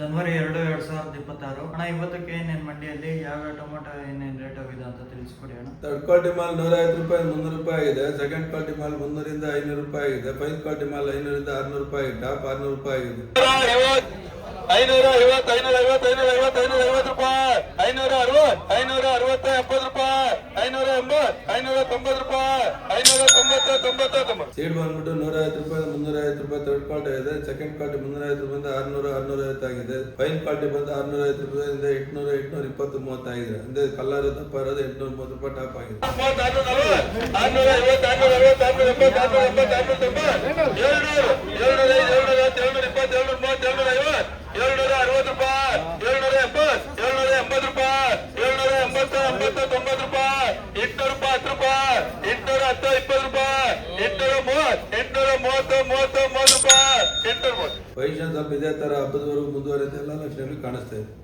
ಜನವರಿ 2, 2026 ಅಣ್ಣ ಇವತ್ತಕ್ಕೆ ಏನೇನು ಮಂಡಿಯಲ್ಲಿ ಯಾವ ಟೊಮೊಟೊ ಏನೇನು ರೇಟ್ ಆಗಿದೆ ಅಂತ ತಿಳಿಸ್ಕೊಡಿ ಅಣ್ಣ. ಥರ್ಡ್ ಕ್ವಾಲಿಟಿ ಮಾಲ್ 150 ರೂಪಾಯಿ 300 ರೂಪಾಯಿ ಆಗಿದೆ. ಸೆಕೆಂಡ್ ಕ್ವಾಲಿಟಿ ಮಾಲ್ 300 ರಿಂದ 500 ರೂಪಾಯಿ ಆಗಿದೆ. ಫೈನ್ ಕ್ವಾಲಿಟಿ ಮಾಲ್ 500 ರಿಂದ 600 ರೂಪಾಯಿ ಆಗಿದೆ. ಟಾಪ್ 600 ರೂಪಾಯಿ ಆಗಿದೆ. 550 ರೂಪಾಯಿ, 560, 560, 70 ರೂಪಾಯಿ, 580, 590 ರೂಪಾಯಿ, 590. ಸೀಡ್ ಬಂದ್ಬಿಟ್ಟು 150 ರೂಪಾಯಿ 350 ರೂಪಾಯಿ ಥರ್ಡ್ ಕ್ವಾಲಿಟಿ ಇದೆ. ಸೆಕೆಂಡ್ ಕ್ವಾಲಿಟಿ 350 ರೂಪಾಯಿಂದ 600 650 ಆಗಿದೆ. ಫೈನ್ ಕ್ವಾಲಿಟಿ ಬಂದು 650 ರೂಪಾಯಿಂದ 800 820 30 ಆಗಿದೆ. ಅಂದ್ರೆ ಕಲರ್ ದಪ್ಪ ಇರೋದು 830 ರೂಪಾಯಿ ಟಾಪ್ ಆಗಿದೆ. 760 ರೂಪಾಯಿ, 770, 780 ರೂಪಾಯಿ, 780, 90 ರೂಪಾಯಿ, 800 ರೂಪಾಯಿ 10 ರೂಪಾಯಿ, 810, 20 ರೂಪಾಯಿ, 830, 830 ರೂಪಾಯಿ, 830. ಪೊಸಿಷನ್ ಸ್ವಲ್ಪ ಇದೇ ತರ ಹಬ್ಬದವರೆಗೂ ಮುಂದುವರೆದ ಎಲ್ಲ ಲಕ್ಷಣಗಳು ಕಾಣಿಸ್ತಾ ಇದೆ.